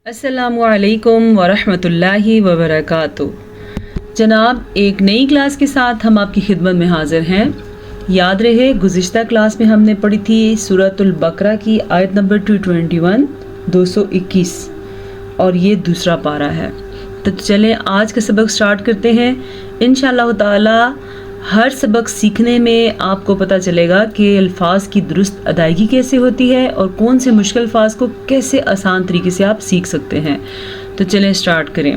السلام علیکم ورحمۃ اللہ وبرکاتہ۔ جناب، ایک نئی کلاس کے ساتھ ہم آپ کی خدمت میں حاضر ہیں۔ یاد رہے گزشتہ کلاس میں ہم نے پڑھی تھی سورۃ البقرہ کی آیت نمبر 221 221 اور یہ دوسرا پارہ ہے۔ تو چلیں آج کا سبق سٹارٹ کرتے ہیں۔ انشاءاللہ تعالی ہر سبق سیکھنے میں آپ کو پتہ چلے گا کہ الفاظ کی درست ادائیگی کیسے ہوتی ہے اور کون سے مشکل الفاظ کو کیسے آسان طریقے سے آپ سیکھ سکتے ہیں۔ تو چلیں سٹارٹ کریں۔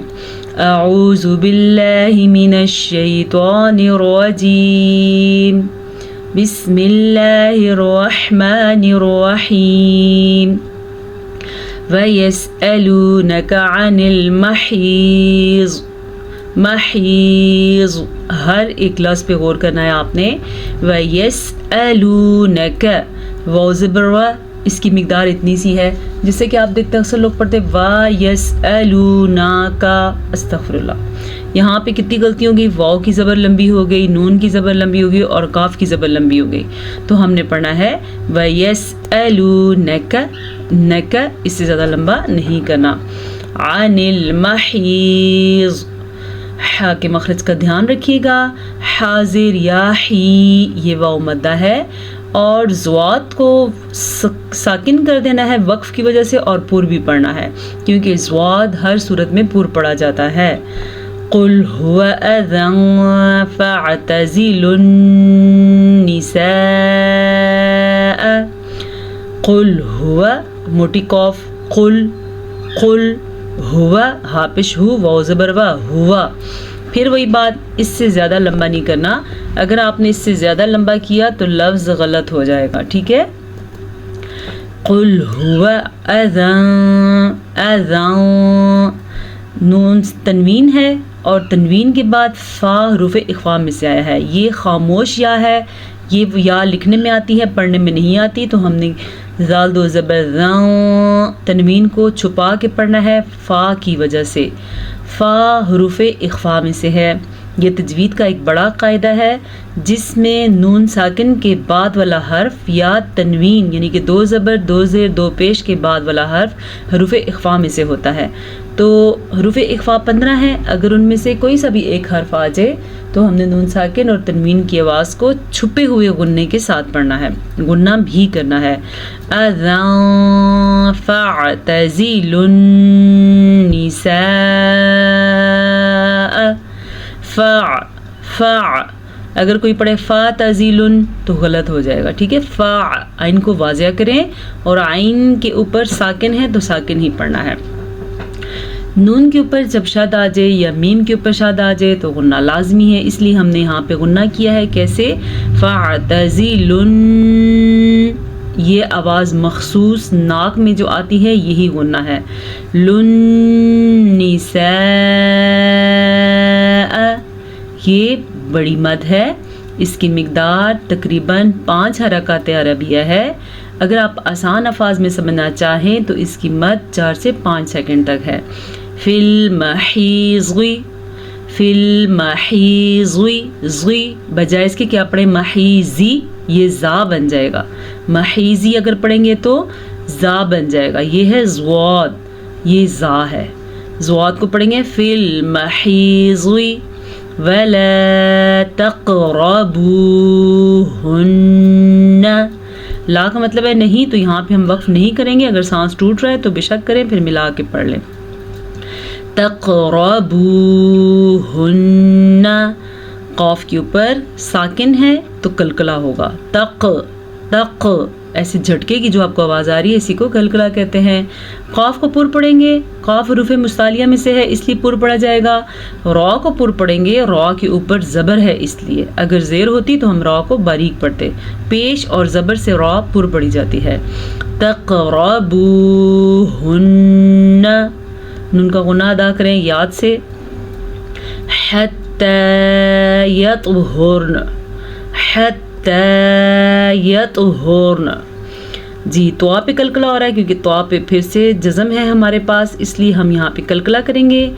اعوذ باللہ من الشیطان الرجیم، بسم اللہ الرحمن الرحیم، وَيَسْأَلُونَكَ عَنِ الْمَحِيضِ۔ محیض، ہر ایک لفظ پہ غور کرنا ہے آپ نے۔ وَيَسْأَلُونَكَ، واو زبر و، اس کی مقدار اتنی سی ہے جس سے کہ آپ دیکھتے ہیں اکثر لوگ پڑھتے وَيَسْأَلُونَكَ، استغفر اللہ۔ یہاں پہ کتنی غلطی ہو گئی، واو کی زبر لمبی ہو گئی، نون کی زبر لمبی ہو گئی اور کاف کی زبر لمبی ہو گئی۔ تو ہم نے پڑھنا ہے وَيَسْأَلُونَكَ، نک اس سے زیادہ لمبا نہیں کرنا۔ عن المحیض، حا کے مخرج کا دھیان رکھیے گا، حاضر یا حی، یہ واو مدہ ہے اور زوات کو ساکن کر دینا ہے وقف کی وجہ سے اور پور بھی پڑھنا ہے کیونکہ زوات ہر صورت میں پور پڑھا جاتا ہے۔ قل هو اذى فاعتزلوا النساء، قل هو موٹی قاف، قل ہوا، ہا پیش ہو، واو زبر وا، ہوا۔ پھر وہی بات، اس سے زیادہ لمبا نہیں کرنا، اگر آپ نے اس سے زیادہ لمبا کیا تو لفظ غلط ہو جائے گا، ٹھیک ہے۔ قل ہوا اذان، نون تنوین ہے اور تنوین کے بعد فا حروف اخفا میں سے آیا ہے، یہ خاموش یا ہے، یہ یا لکھنے میں آتی ہے پڑھنے میں نہیں آتی، تو ہم نے زال دو زبر تنوین کو چھپا کے پڑھنا ہے فا کی وجہ سے، فا حروف اخفا میں سے ہے۔ یہ تجوید کا ایک بڑا قاعدہ ہے جس میں نون ساکن کے بعد والا حرف یا تنوین یعنی کہ دو زبر دو زیر دو پیش کے بعد والا حرف حروف اخفا میں سے ہوتا ہے۔ تو حروف اخفا 15 ہیں، اگر ان میں سے کوئی سا بھی ایک حرف آ جائے تو ہم نے نون ساکن اور تنوین کی آواز کو چھپے ہوئے غنّے کے ساتھ پڑھنا ہے، غنّہ بھی کرنا ہے۔ اذان فاعتزلوا النساء، فا اگر کوئی پڑھے فاتزلن تو غلط ہو جائے گا، ٹھیک ہے۔ فا، عین کو واضح کریں اور عین کے اوپر ساکن ہے تو ساکن ہی پڑھنا ہے۔ نون کے اوپر جب شد آ جائے یا میم کے اوپر شد آ جائے تو غنّہ لازمی ہے، اس لیے ہم نے یہاں پہ غنّہ کیا ہے، کیسے؟ فاعتزلن، یہ آواز مخصوص ناک میں جو آتی ہے یہی غنّہ ہے۔ لن نساء، یہ بڑی مد ہے، اس کی مقدار تقریباً 5 حرکات عربیہ ہے۔ اگر آپ آسان الفاظ میں سمجھنا چاہیں تو اس کی مد 4 سے 5 سیکنڈ تک ہے۔ فی المحیض، فی المحیض، زی بجائے اس کے کیا پڑھیں؟ محیزی، یہ زا بن جائے گا، محیزی اگر پڑھیں گے تو زا بن جائے گا، یہ ہے زواد، یہ زا ہے، زواد کو پڑھیں گے فی المحیض ولا تقربوہن، لا کا مطلب ہے نہیں، تو یہاں پہ ہم وقف نہیں کریں گے، اگر سانس ٹوٹ رہا ہے تو بے شک کریں، پھر ملا کے پڑھ لیں۔ تقربوہن، قاف کے اوپر ساکن ہے تو کلکلا ہوگا، تق ایسے جھٹکے کی جو آپ کو آواز آ رہی ہے اسی کو کلکلا کہتے ہیں۔ قاف کو پر پڑھیں گے، قاف حروف مستعلیہ میں سے ہے اس لیے پر پڑھا جائے گا۔ را کو پر پڑھیں گے، را کے اوپر زبر ہے اس لیے، اگر زیر ہوتی تو ہم را کو باریک پڑھتے، پیش اور زبر سے را پر پڑھی جاتی ہے۔ تقربوہن، نون کا غنّہ ادا کریں یاد سے۔ حتی یطہرن، حتی یطہرن، جی توا پہ کلکلا ہو رہا ہے کیونکہ توا پہ پھر سے جزم ہے ہمارے پاس، اس لیے ہم یہاں پہ کلکلا کریں گے.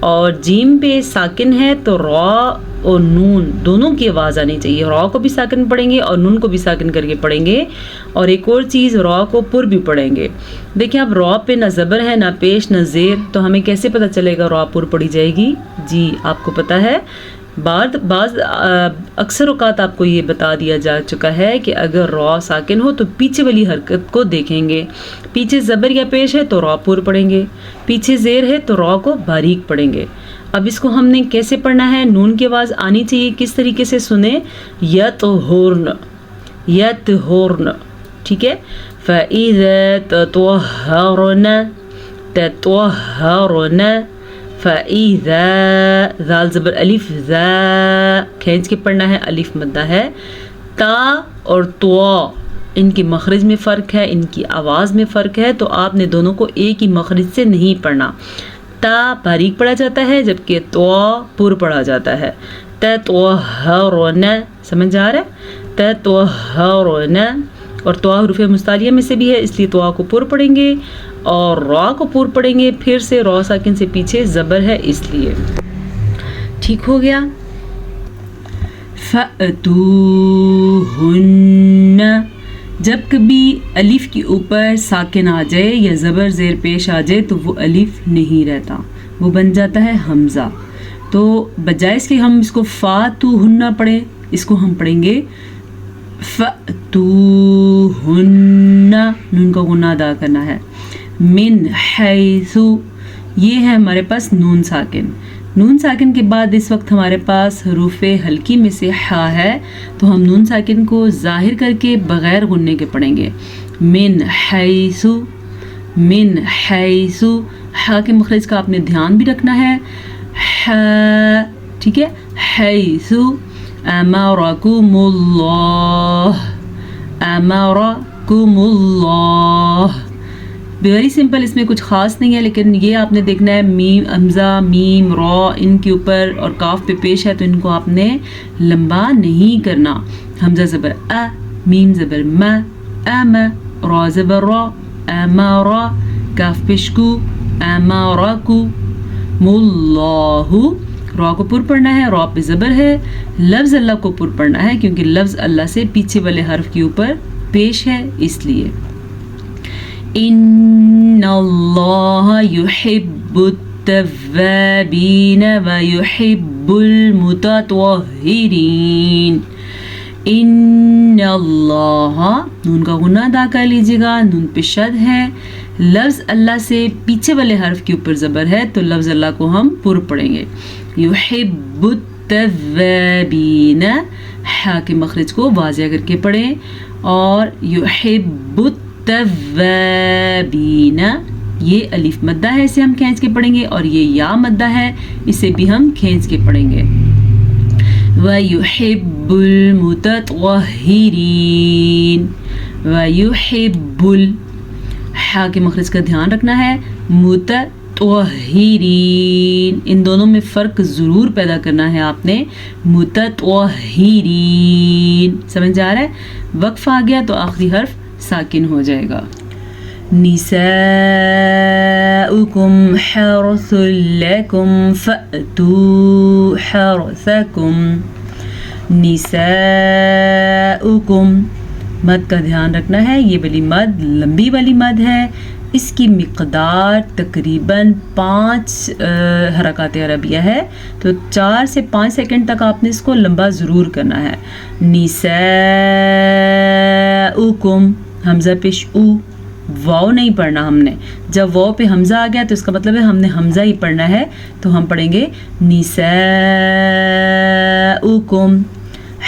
اور جیم پہ ساکن ہے تو را اور نون دونوں کی آواز آنی چاہیے. را کو بھی ساکن پڑھیں گے اور نون کو بھی ساکن کر کے پڑھیں گے. اور ایک اور چیز، را کو پر بھی پڑھیں گے. دیکھیں اب را پہ نہ زبر ہے، نہ پیش، نہ زیر، تو ہمیں کیسے پتہ چلے گا را پر پڑھی جائے گی؟ جی آپ کو پتہ ہے، بعض اکثر اوقات آپ کو یہ بتا دیا جا چکا ہے کہ اگر را ساکن ہو تو پیچھے والی حرکت کو دیکھیں گے. پیچھے زبر یا پیش ہے تو را پر پڑھیں گے، پیچھے زیر ہے تو را کو باریک پڑھیں گے. اب اس کو ہم نے کیسے پڑھنا ہے؟ نون کی آواز آنی چاہیے، کس طریقے سے سنیں؟ یطہرن، یطہرن، ٹھیک ہے. فَإِذَا تَطَہَّرْنَ، تَطَہَّرْنَ، فَإِذَا، ذال زبر الف، ذا کھینچ کے پڑھنا ہے، الف مدہ ہے. تا اور توا ان کی مخرج میں فرق ہے، ان کی آواز میں فرق ہے، تو آپ نے دونوں کو ایک ہی مخرج سے نہیں پڑھنا. تا باریک پڑھا جاتا ہے جبکہ توا پر پڑھا جاتا ہے. تطہرن، سمجھ آ رہا ہے؟ تطہرن، اور توا حروف مستعلیہ میں سے بھی ہے اس لیے توا کو پر پڑھیں گے اور را کو پر پڑھیں گے. پھر سے را ساکن سے پیچھے زبر ہے اس لیے. ٹھیک ہو گیا. فَأْتُوهُنَّ، جب کبھی الف کے اوپر ساکن آ جائے یا زبر زیر پیش آ جائے تو وہ الف نہیں رہتا، وہ بن جاتا ہے حمزہ. تو بجائے اس کے ہم اس کو فَاتُوهُنَّ پڑھیں، اس کو ہم پڑھیں گے فَأْتُوهُنَّ، نون کا غنہ ادا کرنا ہے. من حیث، یہ ہے ہمارے پاس نون ساکن. نون ساکن کے بعد اس وقت ہمارے پاس حروف حلقی میں سے حا ہے، تو ہم نون ساکن کو ظاہر کر کے بغیر غننے کے پڑھیں گے. من حیث، من حیث، حا کے مخرج کا آپ نے دھیان بھی رکھنا ہے. حا، ٹھیک ہے. حیث امرکم اللہ، امرکم اللہ. ویری سمپل، اس میں کچھ خاص نہیں ہے، لیکن یہ آپ نے دیکھنا ہے میم، حمزہ، میم، را ان کے اوپر اور کاف پہ پیش ہے تو ان کو آپ نے لمبا نہیں کرنا. حمزہ زبر ا، میم زبر م، ام، را زبر را، امارا، کاف پیشکو، امارکو، ماللہ. را کو پر پڑھنا ہے، را پہ زبر ہے. لفظ اللہ کو پر پڑھنا ہے کیونکہ لفظ اللہ سے پیچھے والے حرف کے اوپر پیش ہے اس لیے. ان اللہ یحب التوابین ویحب المتطہرین. ان اللہ، نون کا غنہ ادا کر لیجیے گا، نون پہ شد ہے. لفظ اللہ سے پیچھے والے حرف کے اوپر زبر ہے تو لفظ اللہ کو ہم پر پڑھیں گے. یحب التوابین، حا کے مخرج کو واضح کر کے پڑھیں. اور یحب التوابین، یہ الف مدہ ہے، اسے ہم کھینچ کے پڑھیں گے. اور یہ یا مدہ ہے، اسے بھی ہم کھینچ کے پڑھیں گے. وَيُحِبُّ الْمُتَطَهِّرِينَ، وَيُحِبُّ، حا کے مخرج کا دھیان رکھنا ہے. متطہرین، ان دونوں میں فرق ضرور پیدا کرنا ہے آپ نے. متطہرین، سمجھ آ رہا ہے؟ وقف آ گیا تو آخری حرف ساکن ہو جائے گا. نساؤکم حرث لکم فأتوا حرثکم. نساؤکم، مد کا دھیان رکھنا ہے، یہ والی مد لمبی والی مد ہے. اس کی مقدار تقریباً 5 حرکات عربیہ ہے، تو 4 سے 5 سیکنڈ تک آپ نے اس کو لمبا ضرور کرنا ہے. نساؤکم، حمزہ پیش او، واو نہیں پڑھنا ہم نے. جب واو پہ حمزہ آ گیا تو اس کا مطلب ہے ہم نے حمزہ ہی پڑھنا ہے، تو ہم پڑھیں گے نساؤکم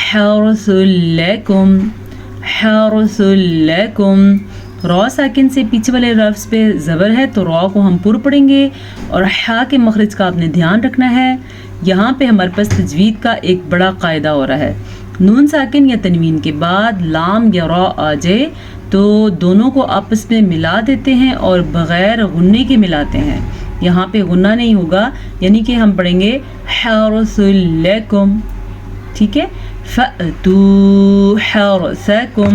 حرث لکم، حرث لکم. را ساکن سے پیچھے والے لفظ پہ زبر ہے تو را کو ہم پر پڑھیں گے. اور حا کے مخرج کا آپ نے دھیان رکھنا ہے. یہاں پہ ہمارے پاس تجوید کا ایک بڑا قاعدہ ہو رہا ہے. نون ساکن یا تنوین کے بعد لام یا را آ جائے تو دونوں کو آپس میں ملا دیتے ہیں اور بغیر غننے کے ملاتے ہیں. یہاں پہ غنہ نہیں ہوگا، یعنی کہ ہم پڑھیں گے حرث لکم، ٹھیک ہے. فأتوا حرثکم،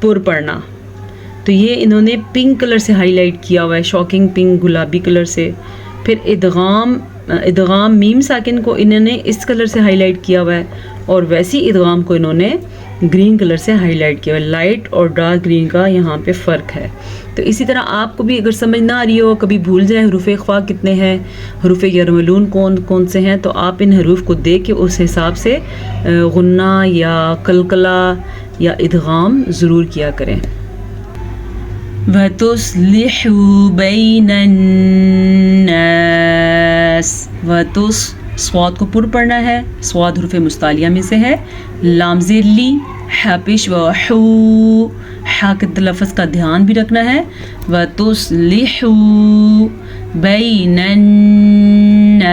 پر پڑھنا، تو یہ انہوں نے پنک کلر سے ہائی لائٹ کیا ہوا ہے، شاکنگ پنک گلابی کلر سے. پھر ادغام میم ساکن کو انہوں نے اس کلر سے ہائی لائٹ کیا ہوا ہے، اور ویسی ادغام کو انہوں نے گرین کلر سے ہائی لائٹ کیا ہوا ہے. لائٹ اور ڈارک گرین کا یہاں پہ فرق ہے. تو اسی طرح آپ کو بھی اگر سمجھ نہ آ رہی ہو، کبھی بھول جائیں حروف اخفا کتنے ہیں، حروف یرملون کون سے ہیں، تو آپ ان حروف کو دیکھ کے اس حساب سے غنہ یا قلقلہ یا ادغام ضرور کیا کریں. وَتُصْلِحُ بَيْنَ النَّاسِ. صواد کو پر پڑھنا ہے، صواد حروف مستعلیہ میں سے ہے. لام زیر لی، حا پیش و حو، حا کے تلفظ کا دھیان بھی رکھنا ہے. وَتُصْلِحُ بَيْنَ النَّاسِ.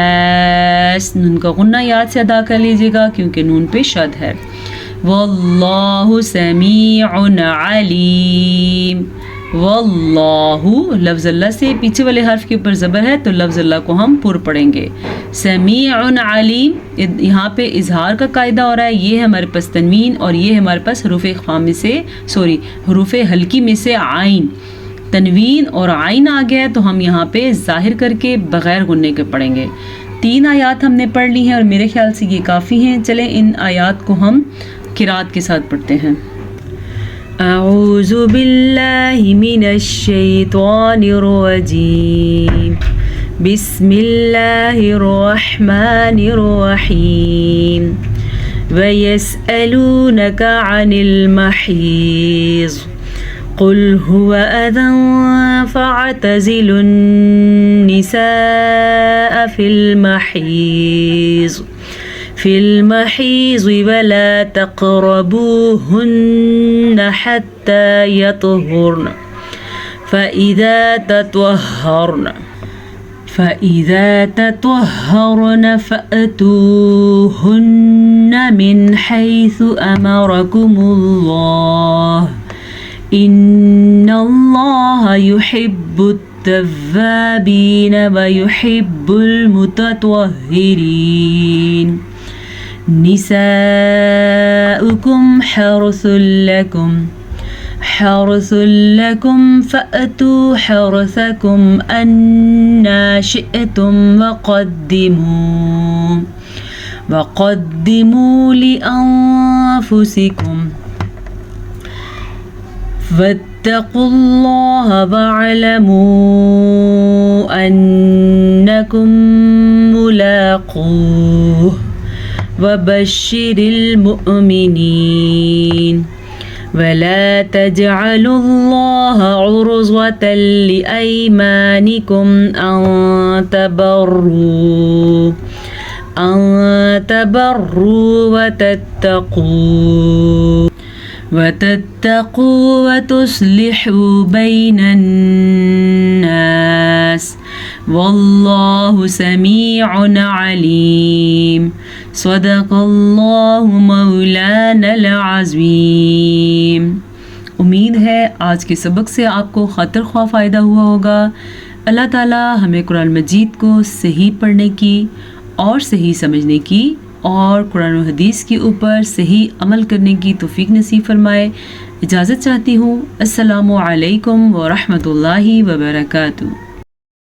نون کا غنہ یاد سے ادا کر لیجیے گا کیونکہ نون پہ شد ہے. وَاللَّهُ سَمِيعٌ عَلِيمٌ. واللہ، لفظ اللہ سے پیچھے والے حرف کے اوپر زبر ہے تو لفظ اللہ کو ہم پر پڑھیں گے. سمیع علیم، یہاں پہ اظہار کا قاعدہ ہو رہا ہے. یہ ہے ہمارے پاس تنوین اور یہ ہے ہمارے پاس حروف اخفا میں سے حروف حلقی میں سے عین. تنوین اور عین آ گیا ہے تو ہم یہاں پہ ظاہر کر کے بغیر غننے کے پڑھیں گے. 3 آیات ہم نے پڑھ لی ہیں اور میرے خیال سے یہ کافی ہیں. چلیں ان آیات کو ہم قرات کے ساتھ پڑھتے ہیں. اعوذ باللہ من الشیطان الرجیم. بسم اللہ الرحمن الرحیم. وَيَسْأَلُونَكَ عَنِ الْمَحِيضِ قُلْ هُوَ أَذًى فَاعْتَزِلُوا النِّسَاءَ في المحيض ولا تقربوهن حتى يطهرن فإذا تطهرن فأتوهن من حيث أمركم الله إن الله يحب التوابين ويحب المتطهرين. نساؤكم حرث لكم فأتوا حرثكم أنى شئتم وقدموا لأنفسكم واتقوا الله واعلموا أنكم ملاقوه وبشر المؤمنين. ولا تجعلوا الله عرضة لأيمانكم أن تبروا وتتقوا وتصلحوا بين الناس واللہ سمیع علیم. صدق اللہ مولانا العظیم. امید ہے آج کے سبق سے آپ کو خاطر خواہ فائدہ ہوا ہوگا. اللہ تعالی ہمیں قرآن مجید کو صحیح پڑھنے کی اور صحیح سمجھنے کی اور قرآن و حدیث کے اوپر صحیح عمل کرنے کی توفیق نصیب فرمائے. اجازت چاہتی ہوں. السلام علیکم ورحمۃ اللہ وبرکاتہ.